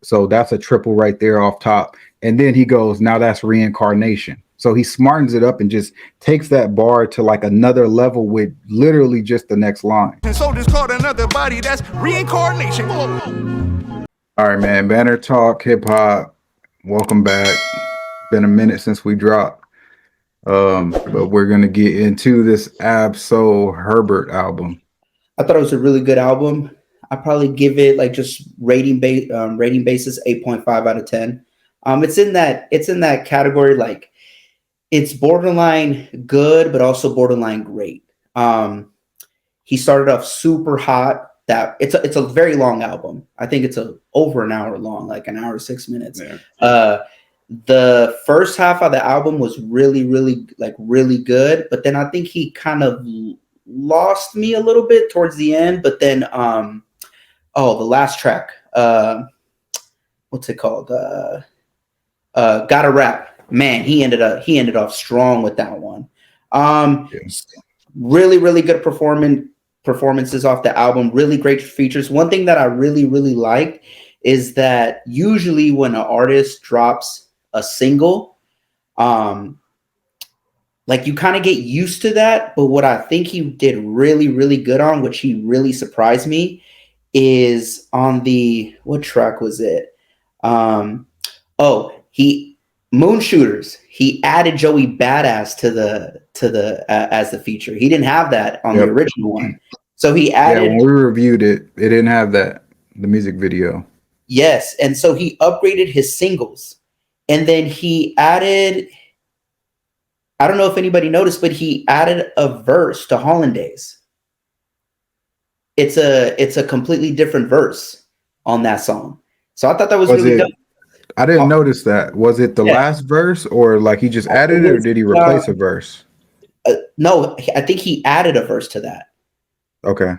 So that's a triple right there off top. And then he goes, now that's reincarnation. So he smartens it up and just takes that bar to like another level with literally just the next line. And so this called another body, that's reincarnation. All right, man. Banner Talk, hip hop. Welcome back. Been a minute since we dropped. But we're gonna get into this Absol Herbert album. I thought it was a really good album. I probably give it like just rating basis 8.5 out of 10. It's in that category, like it's borderline good, but also borderline great. He started off super hot. That it's a very long album. I think it's over an hour long, like an hour 6 minutes. Yeah. The first half of the album was really good, but then I think he kind of lost me a little bit towards the end. But then the last track, what's it called? Gotta Rap. Man, he ended off strong with that one. Really good performances off the album. Really great features. One thing that I really liked is that usually when an artist drops a single, like you kind of get used to that. But what I think he did really good on, which he really surprised me, is on what track was it? Moon Shooters. He added Joey Badass to the as the feature. He didn't have that on the original one. So he added. Yeah, when we reviewed it, it didn't have the music video. Yes, and so he upgraded his singles. And then he added, I don't know if anybody noticed, but he added a verse to Hollandaise. It's a completely different verse on that song. So I thought that was really dope. I didn't notice that. Was it the last verse, or like he just added it, or did he replace a verse? No, I think he added a verse to that. Okay.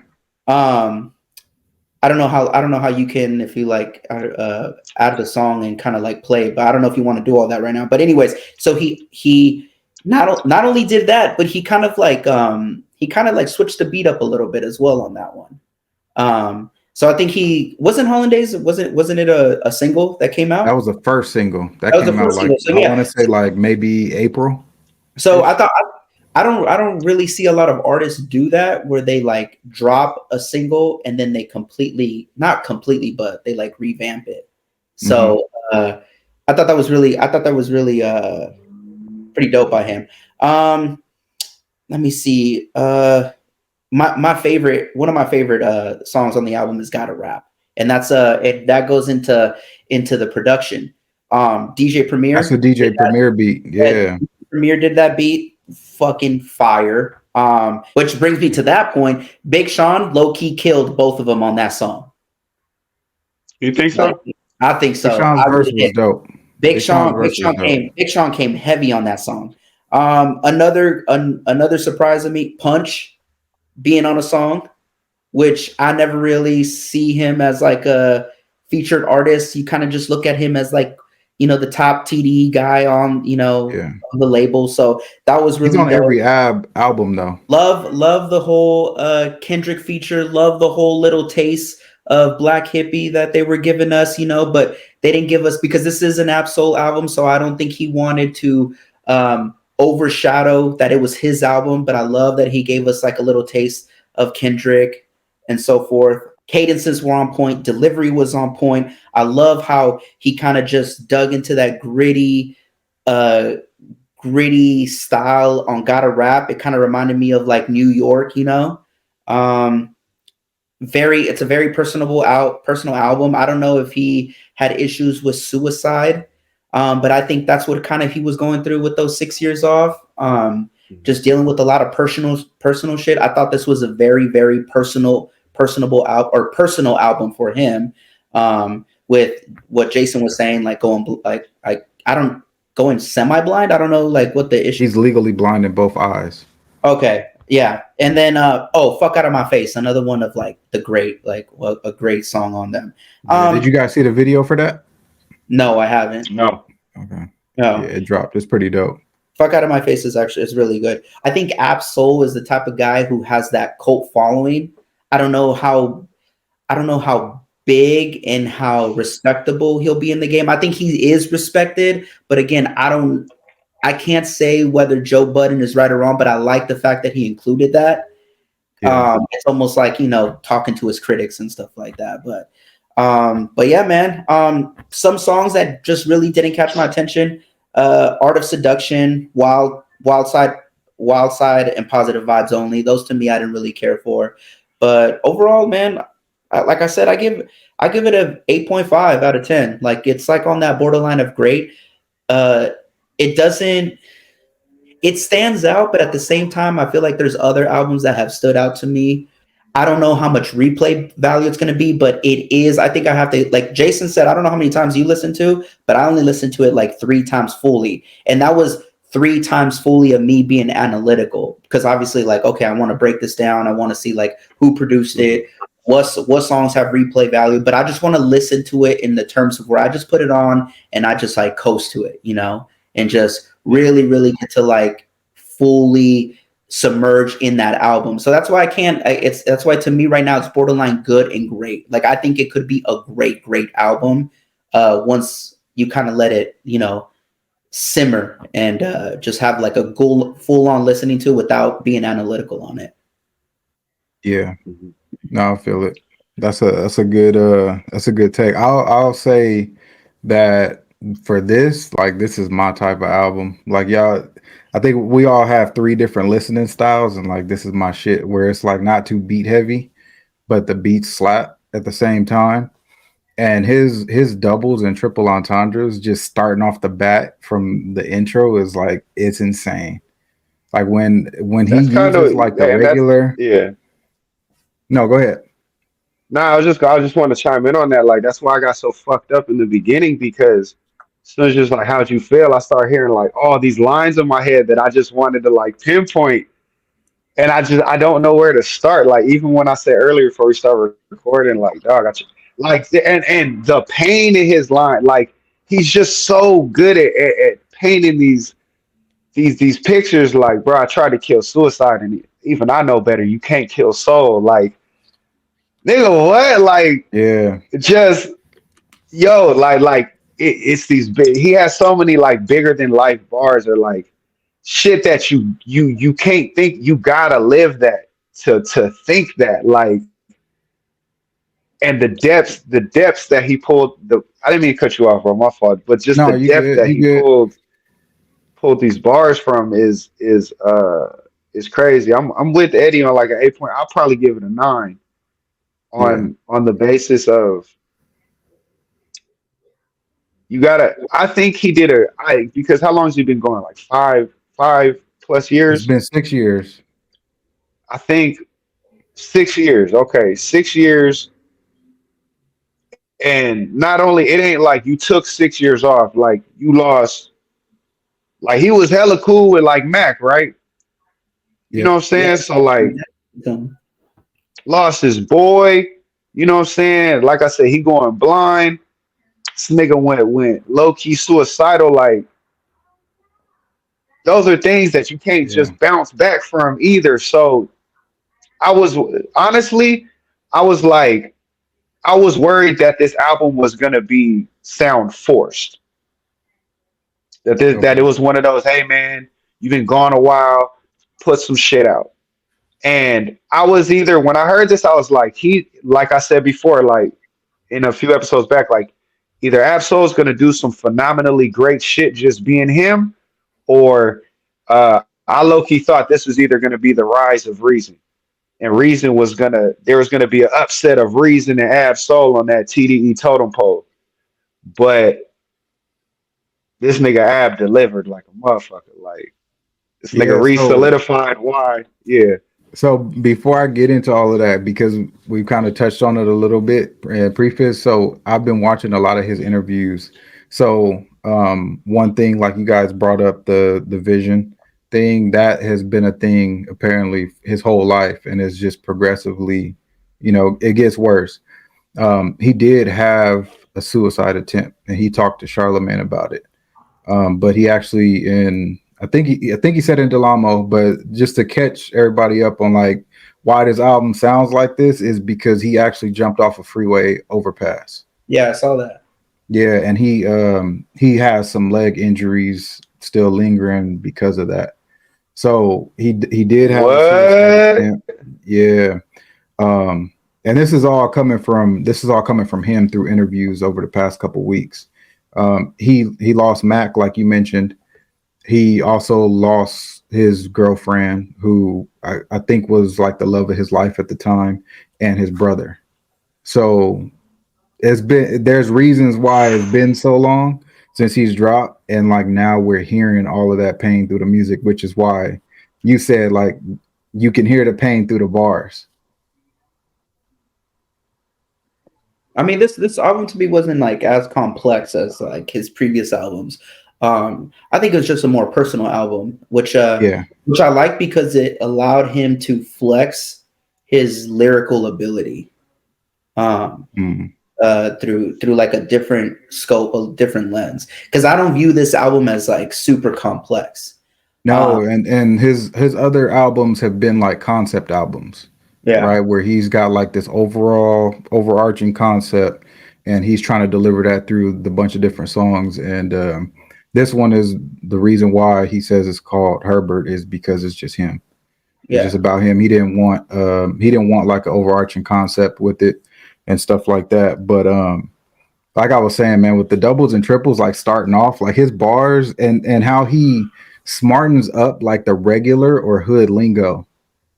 I don't know how you can, if you like add the song and kind of like play, but I don't know if you want to do all that right now. But anyways, so he not only did that, but he kind of like switched the beat up a little bit as well on that one. So I think he wasn't Hollandaise. Wasn't it a single that came out? That was the first single that came out. Like so, I want to say like maybe April. So I thought I don't really see a lot of artists do that where they like drop a single and then they not completely, but they like revamp it. So I thought that was really pretty dope by him. Let me see. One of my favorite songs on the album is Gotta Rap. And that's that goes into the production. DJ Premier. That's a DJ Premier beat. Yeah. Premier did that beat. Fucking fire. Which brings me to that point. Big Sean low-key killed both of them on that song. You think so? I think so. Big Sean's verse was dope. Big Sean came heavy on that song. Another surprise to me, Punch being on a song, which I never really see him as like a featured artist. You kind of just look at him as like, the top TDE guy on, on the label. So that was really he's on every album though. Love the whole Kendrick feature. Love the whole little taste of Black Hippie that they were giving us, but they didn't give us, because this is an Absol album. So I don't think he wanted to overshadow that it was his album, but I love that he gave us like a little taste of Kendrick and so forth. Cadences were on point. Delivery was on point. I love how he kind of just dug into that gritty style on Gotta Rap. It kind of reminded me of like New York, it's a very personal album. I don't know if he had issues with suicide, but I think that's what kind of he was going through with those 6 years off. Just dealing with a lot of personal shit. I thought this was a very, very personal album for him. With what Jason was saying, like going going semi-blind. I don't know like what the issue. He's legally blind in both eyes. Okay. Yeah. And then Fuck Out of My Face, another one of like the great, like a great song on them. Did you guys see the video for that? No, I haven't. No. Okay. No. Yeah, it dropped. It's pretty dope. Fuck Out of My Face is really good. I think Absol is the type of guy who has that cult following. I don't know how big in how respectable he'll be in the game. I think he is respected, but again, I can't say whether Joe Budden is right or wrong, but I like the fact that he included that. Yeah. It's almost like, talking to his critics and stuff like that. But yeah, man. Some songs that just really didn't catch my attention. Art of Seduction, Wild Side, and Positive Vibes Only. Those to me I didn't really care for. But overall, man, like I said, I give it a 8.5 out of 10. Like it's like on that borderline of great. It doesn't it stands out, but at the same time, I feel like there's other albums that have stood out to me. I don't know how much replay value it's going to be, but it is. I think I have to, like Jason said, I don't know how many times you listened to, but I only listened to it like 3 times fully. And that was 3 times fully of me being analytical because obviously, like, okay, I want to break this down. I want to see like who produced it, what songs have replay value, but I just want to listen to it in the terms of where I just put it on and I just like coast to it, and just really, really get to like fully submerge in that album. So that's why that's why to me right now it's borderline good and great. Like I think it could be a great, great album once you kind of let it, simmer and just have like a full on listening to without being analytical on it. Yeah. No, I feel it. That's a good take. I'll say that for this, like this is my type of album. Like y'all, I think we all have 3 different listening styles, and like this is my shit where it's like not too beat heavy, but the beats slap at the same time. And his doubles and triple entendres just starting off the bat from the intro is like it's insane. Like when he That's kind of uses like the and that's regular. yeah. No, go ahead. No, I just want to chime in on that. Like that's why I got so fucked up in the beginning because as soon as just like how'd you feel, I started hearing like all these lines in my head that I just wanted to like pinpoint, and I don't know where to start. Like even when I said earlier before we start recording, like dog, and the pain in his line, like he's just so good at painting these pictures. Like bro, I tried to kill suicide, and even I know better. You can't kill soul, like. Nigga, what? Like, Yeah. just yo, it's these big. He has so many like bigger than life bars or like shit that you can't think. You gotta live that to think that like, and the depths that he pulled. I didn't mean to cut you off, bro. My fault. But just No, the you depth good. that You he good. pulled these bars from is crazy. I'm with Eddie on like an 8 point. I'll probably give it a 9 Yeah. on the basis of you gotta. I think he did because how long has he been going? Like five plus It's years. been 6 years. I think 6 years. Okay, 6 years. And not only it ain't like you took 6 years off. Like you lost. Like he was hella cool with like Mac, right? You know Yep. what I'm Yeah. saying? So like lost his boy. You know what I'm saying? Like I said, he going blind. This nigga went low key suicidal. Like those are things that you can't Yeah. just bounce back from either. So I was honestly, I was like, I was worried that this album was gonna be sound forced. That it Okay. was one of those, hey man, you've been gone a while, put some shit out. And I was either when I heard this, I was like, like I said before, like in a few episodes back, like either Absol's gonna do some phenomenally great shit just being him, or I low key thought this was either gonna be the rise of Reason. And Reason there was gonna be an upset of Reason and Ab Soul on that TDE totem pole. But this nigga Ab delivered like a motherfucker. Like this nigga Yeah. re-solidified why. Yeah. So before I get into all of that, because we've kind of touched on it a little bit preface. So I've been watching a lot of his interviews. So one thing, like you guys brought up the vision thing, that has been a thing apparently his whole life, and it's just progressively, it gets worse. He did have a suicide attempt, and he talked to Charlemagne about it. But he actually in I think he said in Delamo, but just to catch everybody up on like why this album sounds like this is because he actually jumped off a freeway overpass. Yeah, I saw that. Yeah, and he has some leg injuries still lingering because of that. So he did have a suicide What? attempt. Yeah. Um, and this is all coming from him through interviews over the past couple weeks. He lost Mac, like you mentioned. He also lost his girlfriend, who I think was like the love of his life at the time, and his brother. So there's reasons why it's been so long since he's dropped, and like now we're hearing all of that pain through the music, which is why you said like you can hear the pain through the bars. I mean, this album to me wasn't like as complex as like his previous albums. I think it was just a more personal album, Yeah. which I like because it allowed him to flex his lyrical ability um, Mm. through like a different scope, a different lens. Because I don't view this album as like super complex. No, and his other albums have been like concept albums, Yeah, right? Where he's got like this overall overarching concept, and he's trying to deliver that through the bunch of different songs. And this one is the reason why he says it's called Herbert is because it's just him. It's just yeah. about him. He didn't want like an overarching concept with it and stuff like that. But like I was saying, man, with the doubles and triples, like starting off, like his bars and how he smartens up like the regular or hood lingo,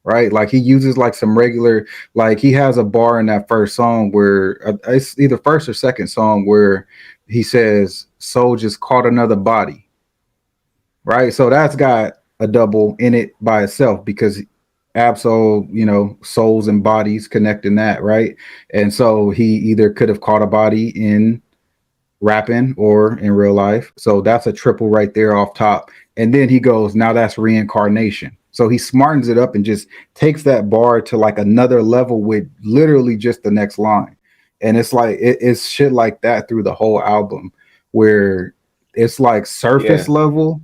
right? Like he uses like some regular, like he has a bar in that first song where it's either first or second song where he says, "Soul just caught another body," right? So that's got a double in it by itself because Absol, souls and bodies connecting that, right? And so he either could have caught a body in rapping or in real life. So that's a triple right there off top. And then he goes, now that's reincarnation. So he smartens it up and just takes that bar to like another level with literally just the next line. And it's like it's shit like that through the whole album where it's like surface Yeah. level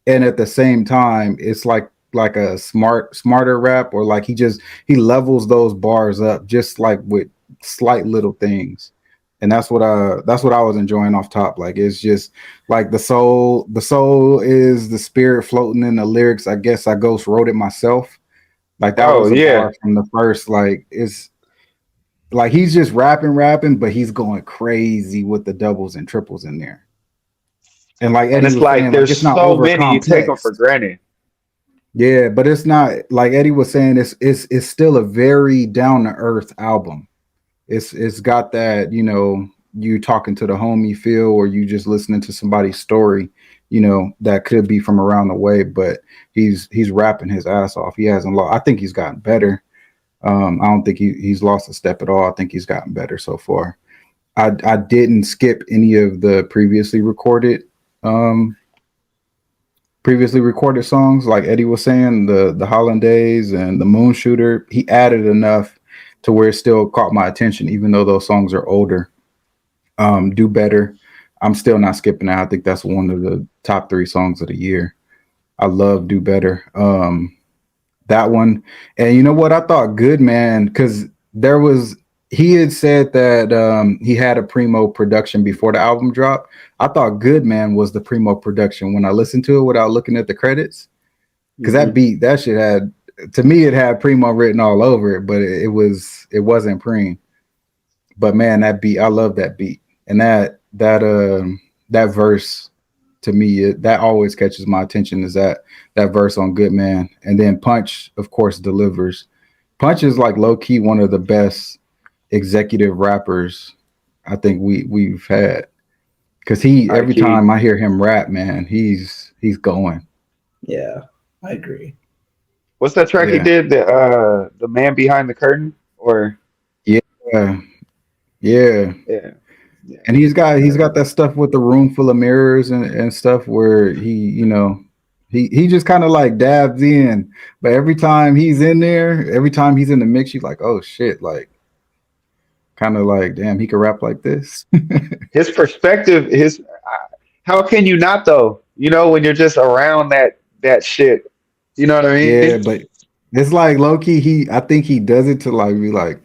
and at the same time it's like a smarter rap or like he levels those bars up just like with slight little things, and that's what I was enjoying off top. Like it's just like the soul is the spirit floating in the lyrics. I guess I ghost wrote it myself. Like that Oh was a yeah. bar from the first. Like it's like he's just rapping, but he's going crazy with the doubles and triples in there. And like And Eddie it's was like saying, like there's it's not so over many you take them for complex. granted. Yeah, but it's not like Eddie was saying. It's still a very down to earth album. It's got that you talking to the homie feel, or you just listening to somebody's story. That could be from around the way, but he's rapping his ass off. He hasn't lost. I think he's gotten better. I don't think he's lost a step at all. I think he's gotten better so far. I didn't skip any of the um previously recorded songs, like Eddie was saying, the Hollandaise and the Moon Shooter. He added enough to where it still caught my attention, even though those songs are older. Do better. I'm still not skipping that. I think that's one of the top three songs of the year. I love Do Better. That one. And you know what? I thought Good Man, because he had said that he had a primo production before the album dropped. I thought Good Man was the primo production when I listened to it without looking at the credits. Because that Mhm. beat, that shit had, to me, it had primo written all over it, but it wasn't preem. But man, that beat, I love that beat. And that verse to me, that always catches my attention is that verse on Good Man. And then Punch, of course, delivers. Punch is like low key one of the best executive rappers I think we've had. Cause he I every key. time I hear him rap, man, he's going. Yeah, I agree. What's that track he Yeah. did? The man behind the curtain? Or Yeah. Yeah. yeah. Yeah. And he's Yeah. got that stuff with the room full of mirrors and stuff where he just kind of like dabs in, but every time he's in there, every time he's in the mix, you're like, oh shit, like kind of like, damn, he could rap like this. His perspective, how can you not though? When you're just around that shit. You know what I Yeah, mean? but it's like low key. I think he does it to like be like,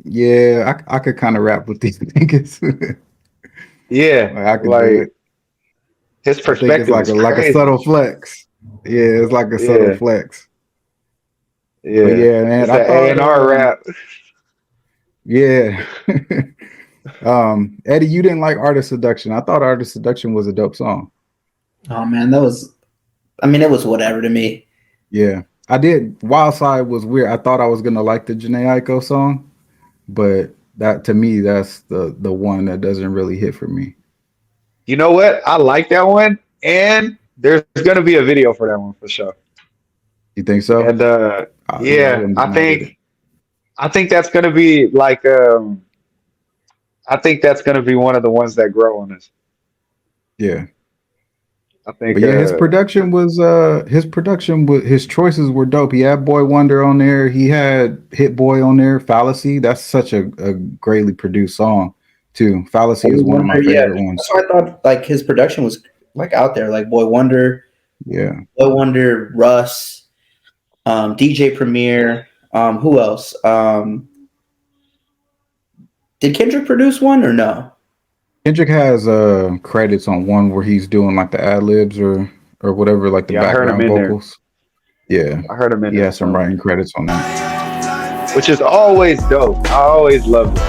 yeah, I could kind of rap with these niggas. Yeah, Like I could do like it. his I think it's perspective is like a subtle crazy. flex. Yeah, it's like a subtle Yeah, flex. But yeah. yeah, man, It's I that A thought and R rap. yeah. Eddie, you didn't like Art of Seduction. I thought Art of Seduction was a dope song. Oh man, that was. I mean, it was whatever to me. Yeah. I did. Wild Side was weird. I thought I was gonna like the Janae Aiko song, but that to me, that's the one that doesn't really hit for me. You know what? I like that one, and there's gonna be a video for that one for sure. You think so? And Yeah, I yeah, wouldn't be mad at it. I think that's gonna be like I think that's gonna be one of the ones that grow on us. Yeah. I But think yeah, his production was his choices were dope. He had Boy Wonder on there. He had Hit Boy on there. Fallacy. That's such a greatly produced song too. I Fallacy is one of my wonder, yeah, favorite ones. that's why I thought like his production was like out there, like Yeah. Boy Wonder, Russ, DJ Premier. Who else? Did Kendrick produce one or no? Kendrick has credits on one where he's doing like the ad libs or whatever, like the yeah, I heard him background in there. vocals. Yeah. I heard him in He there has some somewhere, writing credits on that. which is always dope. I always love it.